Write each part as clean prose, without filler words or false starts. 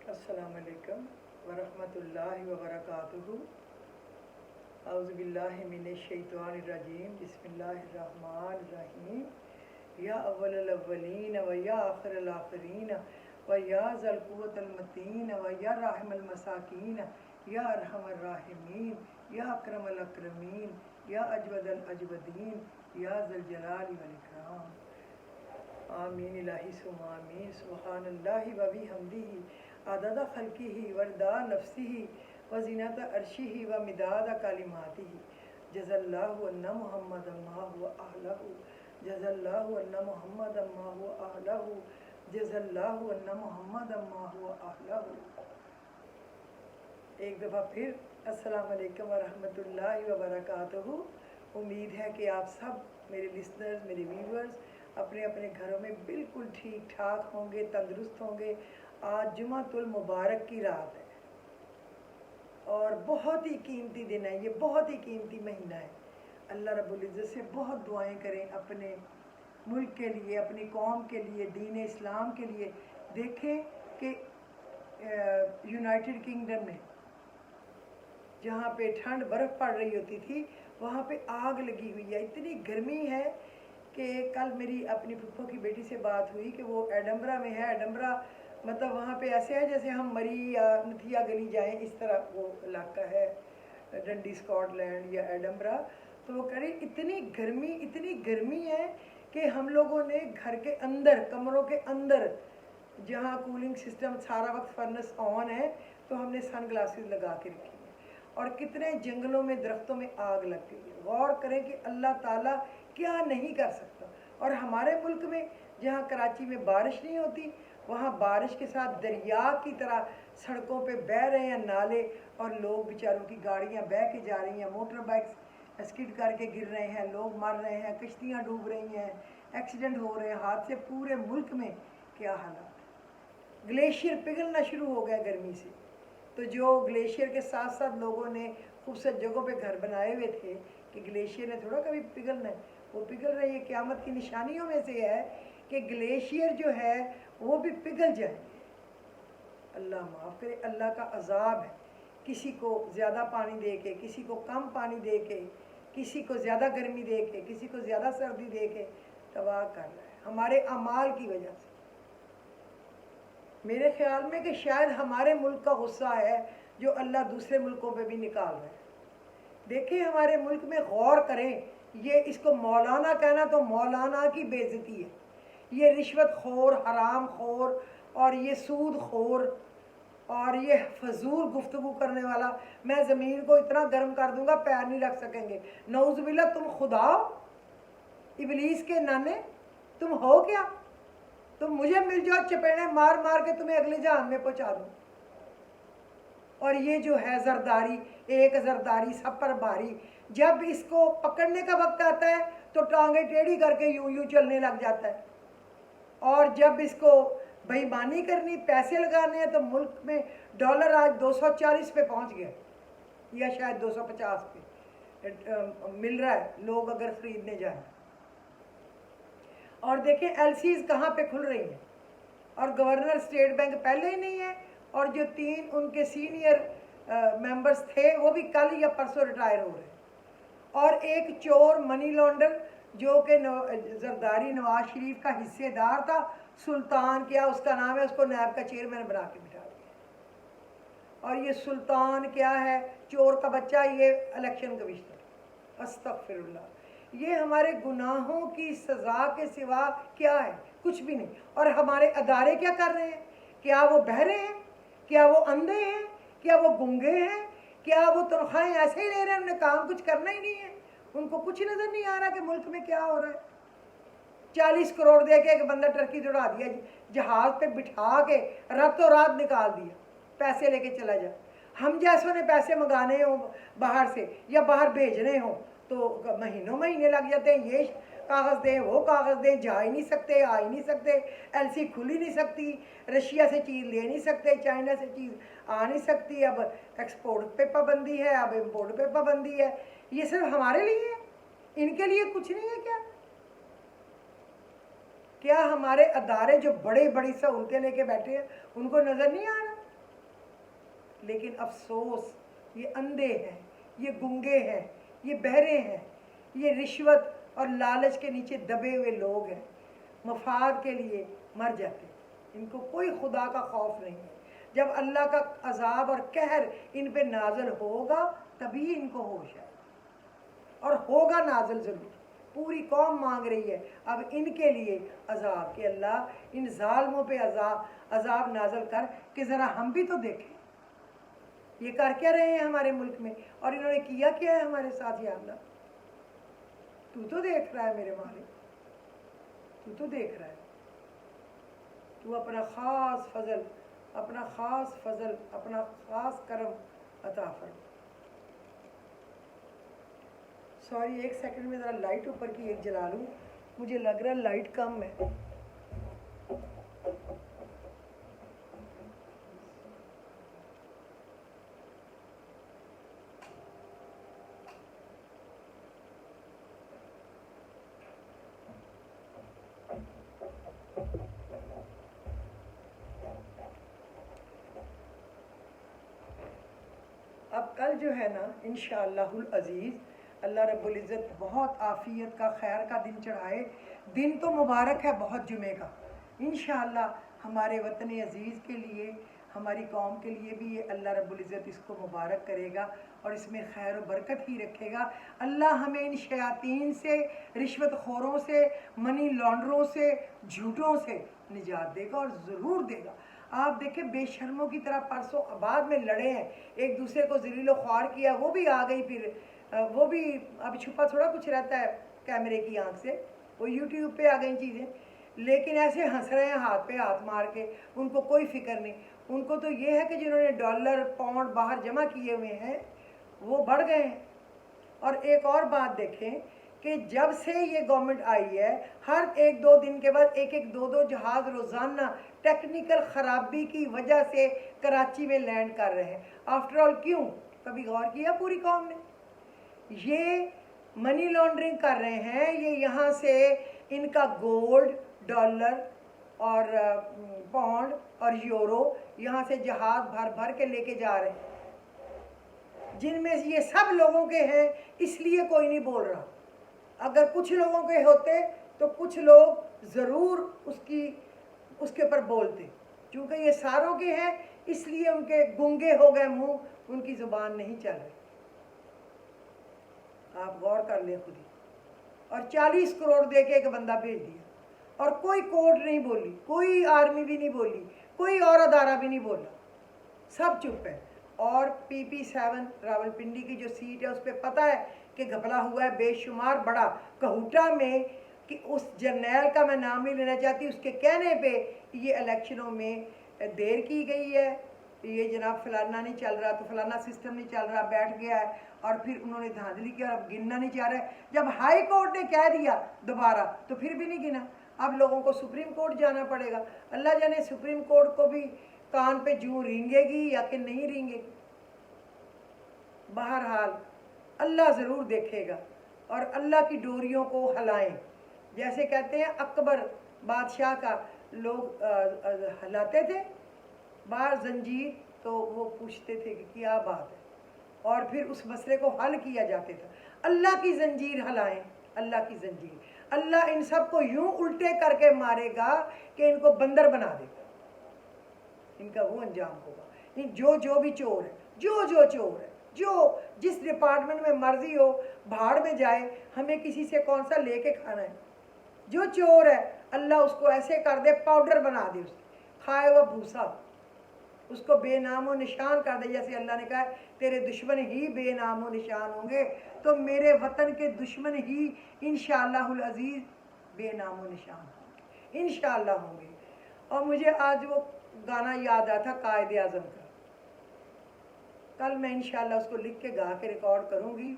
السلام علیکم ورحمۃ اللہ وبرکاتہ۔ اعوذ باللہ من الشیطان الرجیم، بسم اللہ الرحمن الرحیم۔ یا اول الاولین و یا آخر الآخرین و یا ذا القوة المتین و یا راحم المساکین یا ارحم الراحمین یا اکرم الاکرمین یا اجود الاجودین یا ذا الجلال والاکرام۔ آمین الہی ثم آمین۔ سبحان اللہ و بحمدہ عدد خلقہ ورضا نفسہ وزینت عرشہ ومداد کلماتہ۔ جزا اللہ ان محمد ما هو اہلہ، جزا اللہ ان محمد ما هو اہلہ، جزا اللہ ان محمد ما هو اہلہ۔ ایک دفعہ پھر السلام علیکم ورحمۃ اللہ وبرکاتہ۔ امید ہے کہ آپ سب میرے لسنرز، میرے ویورز اپنے اپنے گھروں میں بالکل ٹھیک ٹھاک ہوں گے، تندرست ہوں گے۔ آج جمعۃ المبارک کی رات ہے اور بہت ہی قیمتی دن ہے، یہ بہت ہی قیمتی مہینہ ہے۔ اللہ رب العزت سے بہت دعائیں کریں اپنے ملک کے لیے، اپنی قوم کے لیے، دین اسلام کے لیے۔ دیکھیں کہ یونائٹڈ کنگڈم میں جہاں پہ ٹھنڈ برف پڑ رہی ہوتی تھی وہاں پہ آگ لگی ہوئی ہے، اتنی گرمی ہے کہ کل میری اپنی پھپھو کی بیٹی سے بات ہوئی کہ وہ ایڈنبرا میں ہے۔ ایڈنبرا مطلب وہاں پہ ایسے ہے جیسے ہم مری یا نتھیا گلی جائیں، اس طرح وہ علاقہ ہے، ڈنڈی اسکاٹ لینڈ یا ایڈنبرا۔ تو وہ کہہ رہی اتنی گرمی ہے کہ ہم لوگوں نے گھر کے اندر، کمروں کے اندر جہاں کولنگ سسٹم سارا وقت فرنس آن ہے، تو ہم نے سن گلاسز لگا کے رکھی ہیں۔ اور کتنے جنگلوں میں، درختوں میں آگ لگ گئی ہے۔ غور کریں کہ اللہ تعالیٰ کیا نہیں کر سکتا۔ اور ہمارے ملک میں جہاں کراچی میں بارش نہیں ہوتی، وہاں بارش کے ساتھ دریا کی طرح سڑکوں پہ بہہ رہے ہیں نالے، اور لوگ بیچاروں کی گاڑیاں بہہ کے جا رہی ہیں، موٹر بائکس اسکڈ کر کے گر رہے ہیں، لوگ مر رہے ہیں، کشتیاں ڈوب رہی ہیں، ایکسیڈنٹ ہو رہے ہیں، حادثے پورے ملک میں۔ کیا حالات! گلیشیئر پگھلنا شروع ہو گیا گرمی سے۔ تو جو گلیشیئر کے ساتھ ساتھ لوگوں نے خوبصورت جگہوں پہ گھر بنائے ہوئے تھے کہ گلیشیئر نے تھوڑا کبھی پگھلنا ہے، وہ پگھل رہی ہے۔ قیامت کی نشانیوں میں سے ہے کہ گلیشیئر جو ہے وہ بھی پگھل جائیں گے۔ اللہ معاف کرے، اللہ کا عذاب ہے کسی کو زیادہ پانی دے کے، کسی کو کم پانی دے کے، کسی کو زیادہ گرمی دے کے، کسی کو زیادہ سردی دے کے تباہ کر رہا ہے ہمارے اعمال کی وجہ سے۔ میرے خیال میں کہ شاید ہمارے ملک کا غصہ ہے جو اللہ دوسرے ملکوں پہ بھی نکال رہا ہے۔ دیکھیں ہمارے ملک میں، غور کریں، یہ اس کو مولانا کہنا تو مولانا کی بے عزتی ہے۔ یہ رشوت خور، حرام خور، اور یہ سود خور، اور یہ فضول گفتگو کرنے والا، میں زمین کو اتنا گرم کر دوں گا پیر نہیں رکھ سکیں گے۔ نعوذ باللہ، تم خدا ہو؟ ابلیس کے نانے تم ہو کیا؟ تم مجھے مل جاؤ، چپیڑے مار مار کے تمہیں اگلے جہان میں پہنچا دوں۔ اور یہ جو ہے زرداری، ایک زرداری سب پر بھاری، جب اس کو پکڑنے کا وقت آتا ہے تو ٹانگیں ٹیڑھی کر کے یوں چلنے لگ جاتا ہے۔ اور جب اس کو بےایمانی کرنی، پیسے لگانے ہیں، تو ملک میں ڈالر آج 240 پہ پہنچ گیا، یا شاید 250 پہ مل رہا ہے، لوگ اگر خریدنے جائیں۔ اور دیکھیں ایل سیز کہاں پہ کھل رہی ہیں، اور گورنر اسٹیٹ بینک پہلے ہی نہیں ہے، اور جو 3 ان کے سینئر ممبرز تھے وہ بھی کل یا پرسوں ریٹائر ہو رہے ہیں۔ اور ایک چور منی لانڈر جو کہ زرداری نواز شریف کا حصے دار تھا، سلطان کیا اس کا نام ہے، اس کو نیب کا چیئرمین بنا کے بٹھا دیا۔ اور یہ سلطان کیا ہے، چور کا بچہ، یہ الیکشن کمشنر۔ استغفر اللہ! یہ ہمارے گناہوں کی سزا کے سوا کیا ہے؟ کچھ بھی نہیں۔ اور ہمارے ادارے کیا کر رہے ہیں؟ کیا وہ بہرے ہیں؟ کیا وہ اندھے ہیں؟ کیا وہ گنگے ہیں؟ کیا وہ تنخواہیں ایسے ہی لے رہے ہیں؟ انہیں کام کچھ کرنا ہی نہیں ہے، ان کو کچھ نظر نہیں آ رہا کہ ملک میں کیا ہو رہا ہے۔ 40 کروڑ دے کے ایک بندہ ٹرکی دوڑا دیا، جہاز پہ بٹھا کے راتوں رات نکال دیا، پیسے لے کے چلا جا۔ ہم جیسوں نے پیسے منگانے ہوں باہر سے یا باہر بھیجنے ہوں تو مہینوں مہینے لگ جاتے ہیں، یہ کاغذ دیں، وہ کاغذ دیں، جا ہی نہیں سکتے، آ ہی نہیں سکتے، ایل سی کھل ہی نہیں سکتی، رشیا سے چیز لے نہیں سکتے، چائنا سے چیز آ نہیں سکتی، اب ایکسپورٹ پہ پابندی ہے، اب امپورٹ پہ پابندی ہے۔ یہ صرف ہمارے لیے ہے، ان کے لیے کچھ نہیں ہے کیا؟ کیا ہمارے ادارے جو بڑی بڑی سہولتیں لے کے بیٹھے ہیں ان کو نظر نہیں آ رہا لیکن افسوس یہ اندھے ہیں، یہ گنگے ہیں، یہ بہرے ہیں، یہ رشوت اور لالچ کے نیچے دبے ہوئے لوگ ہیں، مفاد کے لیے مر جاتے ہیں، ان کو کوئی خدا کا خوف نہیں ہے۔ جب اللہ کا عذاب اور قہر ان پہ نازل ہوگا تبھی ان کو ہوش ہے، اور ہوگا نازل ضرور۔ پوری قوم مانگ رہی ہے اب ان کے لیے عذاب، کہ اللہ ان ظالموں پہ عذاب نازل کر، کہ ذرا ہم بھی تو دیکھیں یہ کر کیا رہے ہیں ہمارے ملک میں، اور انہوں نے کیا کیا ہے ہمارے ساتھ۔ یا اللہ تو دیکھ رہا ہے میرے مالک، تو دیکھ رہا ہے، تو اپنا خاص فضل، اپنا خاص کرم عطا فرما۔ سوری، ایک سیکنڈ میں ذرا لائٹ اوپر کی ایک جلا لوں، مجھے لگ رہا ہے لائٹ کم ہے۔ اب کل جو ہے نا انشاءاللہ العزیز اللہ رب العزت بہت عافیت کا، خیر کا دن چڑھائے۔ دن تو مبارک ہے بہت جمعے کا، انشاءاللہ ہمارے وطن عزیز کے لیے، ہماری قوم کے لیے بھی یہ اللہ رب العزت اس کو مبارک کرے گا اور اس میں خیر و برکت ہی رکھے گا۔ اللہ ہمیں ان شیاطین سے، رشوت خوروں سے، منی لانڈروں سے، جھوٹوں سے نجات دے گا، اور ضرور دے گا۔ آپ دیکھیں بے شرموں کی طرح پرسوں آباد میں لڑے ہیں، ایک دوسرے کو ذلیل و خوار کیا، وہ بھی آ گئی، پھر وہ بھی اب چھپا تھوڑا کچھ رہتا ہے کیمرے کی آنکھ سے، وہ یوٹیوب پہ آ گئی چیزیں، لیکن ایسے ہنس رہے ہیں ہاتھ پہ ہاتھ مار کے، ان کو کوئی فکر نہیں۔ ان کو تو یہ ہے کہ جنہوں نے ڈالر پاؤنڈ باہر جمع کیے ہوئے ہیں وہ بڑھ گئے ہیں۔ اور ایک اور بات دیکھیں کہ جب سے یہ گورنمنٹ آئی ہے، ہر ایک دو دن کے بعد ایک دو جہاز روزانہ ٹیکنیکل خرابی کی وجہ سے کراچی میں لینڈ کر رہے ہیں۔ آفٹر آل کیوں؟ کبھی غور کیا پوری قوم نے؟ یہ منی لانڈرنگ کر رہے ہیں، یہ یہاں سے ان کا گولڈ، ڈالر اور پاؤنڈ اور یورو یہاں سے جہاز بھر بھر کے لے کے جا رہے ہیں، جن میں یہ سب لوگوں کے ہیں، اس لیے کوئی نہیں بول رہا۔ اگر کچھ لوگوں کے ہوتے تو کچھ لوگ ضرور اس کے اوپر بولتے، چونکہ یہ ساروں کے ہیں اس لیے ان کے گنگے ہو گئے منہ، ان کی زبان نہیں چل رہی۔ آپ غور کر لیں خود ہی۔ اور 40 کروڑ دے کے ایک بندہ بھیج دیا، اور کوئی کورٹ نہیں بولی، کوئی آرمی بھی نہیں بولی، کوئی اور ادارہ بھی نہیں بولا، سب چپ ہے۔ اور PP7 راولپنڈی کی جو سیٹ ہے اس پہ پتہ ہے کہ گھپلا ہوا ہے بے شمار بڑا، کہوٹا میں، کہ اس جرنیل کا میں نام نہیں لینا چاہتی، اس کے کہنے پہ یہ الیکشنوں میں دیر کی گئی ہے، یہ جناب فلانا نہیں چل رہا تو فلانا سسٹم نہیں چل رہا، بیٹھ گیا ہے، اور پھر انہوں نے دھاندلی کی اور اب گننا نہیں چاہ رہا ہے۔ جب ہائی کورٹ نے کہہ دیا دوبارہ تو پھر بھی نہیں گنا، اب لوگوں کو سپریم کورٹ جانا پڑے گا۔ اللہ جانے سپریم کورٹ کو بھی کان پہ جوں رینگے گی یا کہ نہیں رینگے گی۔ بہرحال اللہ ضرور دیکھے گا، اور اللہ کی ڈوریوں کو ہلائیں، جیسے کہتے ہیں اکبر بادشاہ کا لوگ ہلاتے تھے بار زنجیر، تو وہ پوچھتے تھے کہ کیا بات ہے، اور پھر اس مسئلے کو حل کیا جاتا تھا۔ اللہ کی زنجیر ہلائیں، اللہ کی زنجیر۔ اللہ ان سب کو یوں الٹے کر کے مارے گا کہ ان کو بندر بنا دے گا، ان کا وہ انجام ہوگا۔ جو بھی چور ہے، جو چور ہے، جو جس ڈپارٹمنٹ میں مرضی ہو بھاڑ میں جائے، ہمیں کسی سے کون سا لے کے کھانا ہے۔ جو چور ہے اللہ اس کو ایسے کر دے، پاؤڈر بنا دے، اس کھائے ہوا بھوسا، اس کو بے نام و نشان کر دے۔ جیسے اللہ نے کہا تیرے دشمن ہی بے نام و نشان ہوں گے، تو میرے وطن کے دشمن ہی انشاءاللہ العزیز بے نام و نشان ہوں گے، انشاءاللہ ہوں گے۔ اور مجھے آج وہ گانا یاد آیا تھا قائد اعظم کا، کل میں انشاءاللہ اس کو لکھ کے گا کے ریکارڈ کروں گی۔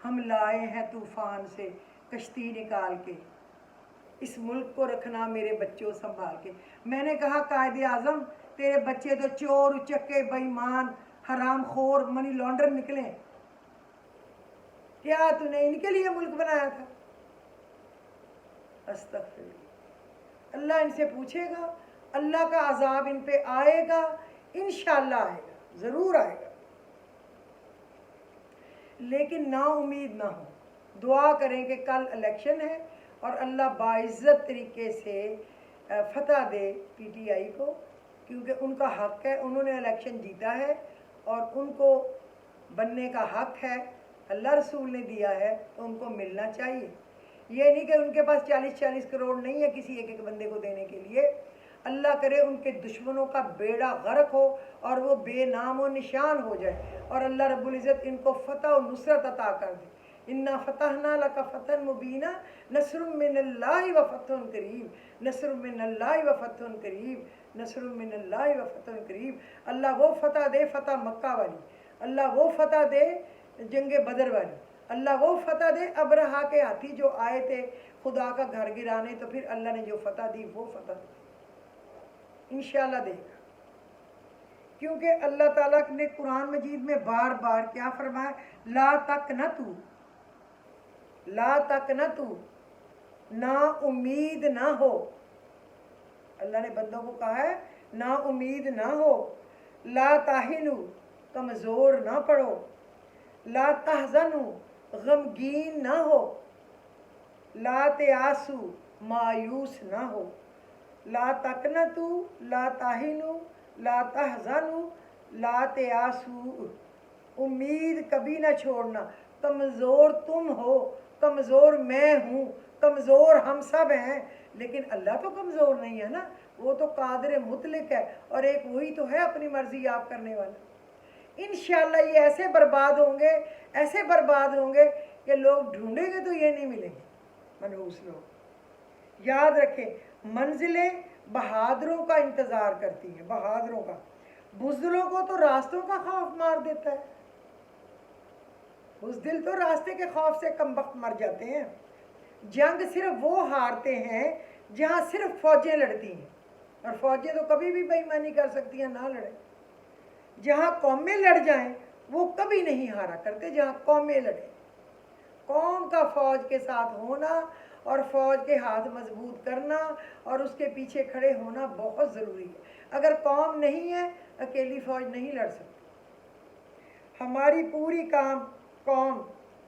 ہم لائے ہیں طوفان سے کشتی نکال کے، اس ملک کو رکھنا میرے بچوں سنبھال کے۔ میں نے کہا قائد اعظم تیرے بچے تو چور، اچکے، بے ایمان، حرام خور، منی لانڈر نکلے، کیا تو نے ان کے لیے ملک بنایا تھا؟ استغفر اللہ۔ اللہ ان سے پوچھے گا، اللہ کا عذاب ان پہ آئے گا، انشاءاللہ آئے گا۔ ضرور آئے گا، لیکن نا امید نہ ہو، دعا کریں کہ کل الیکشن ہے اور اللہ باعزت طریقے سے فتح دے پی ٹی آئی کو، کیونکہ ان کا حق ہے، انہوں نے الیکشن جیتا ہے اور ان کو بننے کا حق ہے، اللہ رسول نے دیا ہے تو ان کو ملنا چاہیے۔ یہ نہیں کہ ان کے پاس 40 کروڑ نہیں ہے کسی ایک بندے کو دینے کے لیے، اللہ کرے ان کے دشمنوں کا بیڑا غرق ہو اور وہ بے نام و نشان ہو جائے، اور اللہ رب العزت ان کو فتح و نصرت عطا کر دے۔ انا فتحنا لک فتحا مبینا نصر من اللہ و فتح قریب، نصر من اللہ و فتح قریب، نصر من اللہ و فتح قریب۔ اللہ وہ فتح دے فتح مکہ والی، اللہ وہ فتح دے جنگ بدر والی، اللہ وہ فتح دے ابرہا کے ہاتھی جو آئے تھے خدا کا گھر گرانے، تو پھر اللہ نے جو فتح دی وہ فتح دی انشاءاللہ دے گا، کیونکہ اللہ تعالیٰ نے قرآن مجید میں بار بار کیا فرمایا، لا تقنطوا، لا تقنطوا، نا امید نہ ہو۔ اللہ نے بندوں کو کہا ہے نا امید نہ ہو، لا تہنوا، کمزور نہ پڑو، لا تحزنوا، غمگین نہ ہو، لا تیاسوا، مایوس نہ ہو، لا تقنطوا، لا تہنوا، لا تحزنوا، لا تیاسوا، امید کبھی نہ چھوڑنا۔ کمزور تم ہو، کمزور میں ہوں، کمزور ہم سب ہیں، لیکن اللہ تو کمزور نہیں ہے نا، وہ تو قادر مطلق ہے، اور ایک وہی تو ہے اپنی مرضی آپ کرنے والا۔ انشاءاللہ یہ ایسے برباد ہوں گے، ایسے برباد ہوں گے کہ لوگ ڈھونڈیں گے تو یہ نہیں ملیں گے منحوس لوگ۔ یاد رکھیں، منزلیں بہادروں کا انتظار کرتی ہیں، بہادروں کا۔ بزدلوں کو تو راستوں کا خوف مار دیتا ہے، بزدل تو راستے کے خوف سے کم وقت مر جاتے ہیں۔ جنگ صرف وہ ہارتے ہیں جہاں صرف فوجیں لڑتی ہیں، اور فوجیں تو کبھی بھی بے ایمانی کر سکتی ہیں، نہ لڑیں۔ جہاں قومیں لڑ جائیں وہ کبھی نہیں ہارا کرتے، جہاں قومیں لڑیں۔ قوم کا فوج کے ساتھ ہونا اور فوج کے ہاتھ مضبوط کرنا اور اس کے پیچھے کھڑے ہونا بہت ضروری ہے۔ اگر قوم نہیں ہے، اکیلی فوج نہیں لڑ سکتی۔ ہماری پوری قوم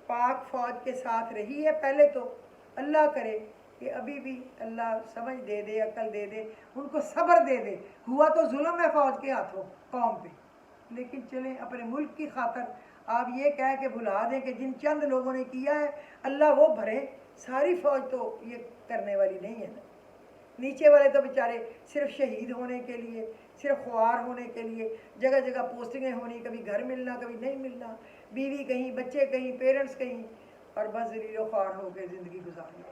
پاک فوج کے ساتھ رہی ہے پہلے تو، اللہ کرے کہ ابھی بھی اللہ سمجھ دے دے، عقل دے دے، ان کو صبر دے دے۔ ہوا تو ظلم ہے فوج کے ہاتھوں قوم پہ، لیکن چلیں اپنے ملک کی خاطر آپ یہ کہہ کے بھلا دیں کہ جن چند لوگوں نے کیا ہے اللہ وہ بھرے، ساری فوج تو یہ کرنے والی نہیں ہے نا۔ نیچے والے تو بیچارے صرف شہید ہونے کے لیے، صرف خوار ہونے کے لیے، جگہ جگہ پوسٹنگیں ہونی، کبھی گھر ملنا کبھی نہیں ملنا، بیوی کہیں، بچے کہیں، پیرنٹس کہیں، اور بس ذلیل و خوار ہو کے زندگی گزارنی۔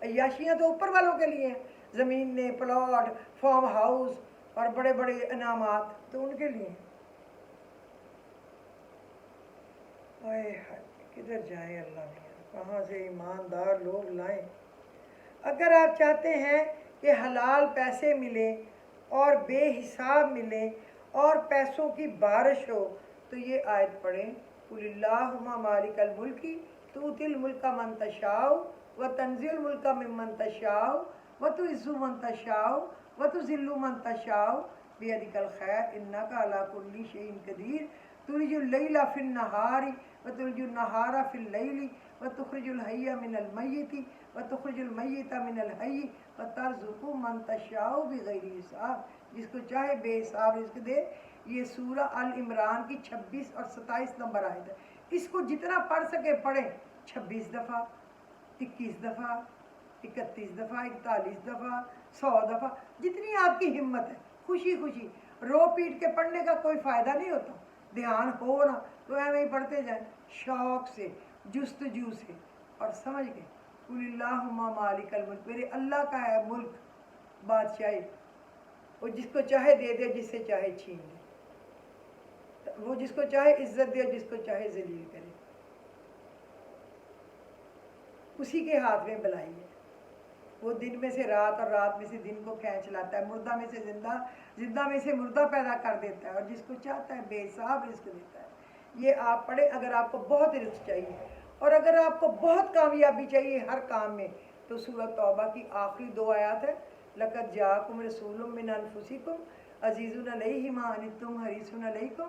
عیاشیاں تو اوپر والوں کے لیے ہیں، زمین نے، پلاٹ، فارم ہاؤس اور بڑے بڑے انعامات تو ان کے لیے ہیں۔ کدھر جائیں اللہ میاں، کہاں سے ایماندار لوگ لائیں۔ اگر آپ چاہتے ہیں کہ حلال پیسے ملیں اور بے حساب ملیں اور پیسوں کی بارش ہو، تو یہ آیت پڑھیں، قل اللہم مالک الملک تؤتی الملک من تشاء وتنزع الملک ممن تشاء وتعز من تشاء وتذل من تشاء بیدک الخیر انک علی کل شیء قدیر تولج اللیل فی النہار وتولج النہار فی اللیل وتخرج الحی من المیت وتخرج المیت من الحی وترزق من تشاء بغیر حساب۔ جس کو چاہے بے حساب رزق دے۔ یہ سورہ آل عمران کی 26 اور 27 نمبر آیت ہے۔ اس کو جتنا پڑھ سکے پڑھیں، 26 دفعہ، 21 دفعہ، 31 دفعہ، 41 دفعہ، 100 دفعہ، جتنی آپ کی ہمت ہے، خوشی خوشی۔ رو پیٹ کے پڑھنے کا کوئی فائدہ نہیں ہوتا، دھیان ہو نا تو ایویں ہی پڑھتے جائیں، شوق سے، جستجو سے، اور سمجھ گئے قل اللہم مالک الملک، میرے اللہ کا ہے ملک، بادشاہی، وہ جس کو چاہے دے دے، جس سے چاہے چھین لے، وہ جس کو چاہے عزت دے، جس کو چاہے ذلیل کرے، اسی کے ہاتھ میں بلائی ہے۔ وہ دن میں سے رات اور رات میں سے دن کو کھینچ لاتا ہے، مردہ میں سے زندہ، زندہ میں سے مردہ پیدا کر دیتا ہے، اور جس کو چاہتا ہے بے حساب رزق دیتا ہے۔ یہ آپ پڑھیں اگر آپ کو بہت رزق چاہیے، اور اگر آپ کو بہت کامیابی چاہیے ہر کام میں، تو سورہ توبہ کی آخری 2 آیات ہے، لَقَدْ جَاءَكُمْ رَسُولٌ مِّنْ أَنفُسِكُمْ عَزِيزٌ عَلَيْهِ مَا عَنِتُّمْ حَرِيصٌ عَلَيْكُمْ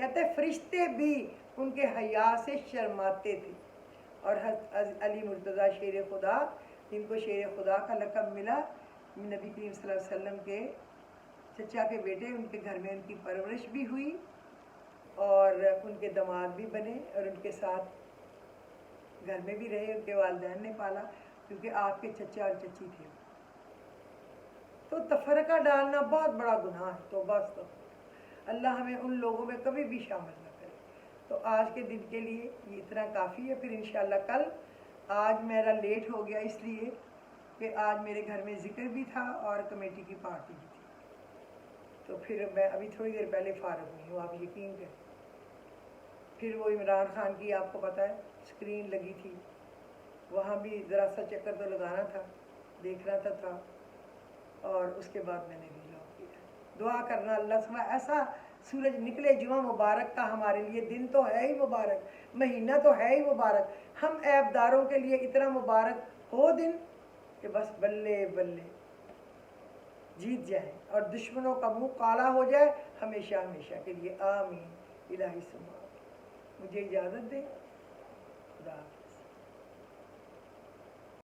کہتے ہیں فرشتے بھی ان کے حیا سے شرماتے تھے. اور حضرت علی مرتضیٰ شیر خدا، جن کو شیر خدا کا لقب ملا، نبی کریم صلی اللہ علیہ وسلم کے چچا کے بیٹے، ان کے گھر میں ان کی پرورش بھی ہوئی اور ان کے داماد بھی بنے اور ان کے ساتھ گھر میں بھی رہے. ان کے والدین نے پالا کیونکہ آپ کے چچا اور چچی تھے. تو تفرقہ ڈالنا بہت بڑا گناہ ہے. توبہ استغفر، اللہ ہمیں ان لوگوں میں کبھی بھی شامل نہ کرے. تو آج کے دن کے لیے یہ اتنا کافی ہے. پھر انشاءاللہ کل، آج میرا لیٹ ہو گیا اس لیے کہ آج میرے گھر میں ذکر بھی تھا اور کمیٹی کی پارٹی بھی تھی. تو پھر میں ابھی تھوڑی دیر پہلے فارغ ہوئی ہوں، آپ یقین کریں. پھر وہ عمران خان کی آپ کو پتہ ہے اسکرین لگی تھی، وہاں بھی ذرا سا چکر تو لگانا تھا، دیکھنا تھا. اور اس کے بعد میں نے بھی لاگ کیا. دعا کرنا اللہ سے ایسا سورج نکلے جمعہ مبارک کا ہمارے لیے. دن تو ہے ہی مبارک، مہینہ تو ہے ہی مبارک، ہم عیب داروں کے لیے اتنا مبارک ہو دن کہ بس بلے بلے جیت جائیں اور دشمنوں کا منہ کالا ہو جائے ہمیشہ ہمیشہ کے لیے. آمین. الہی سما. مجھے اجازت دیں. خدا حافظ.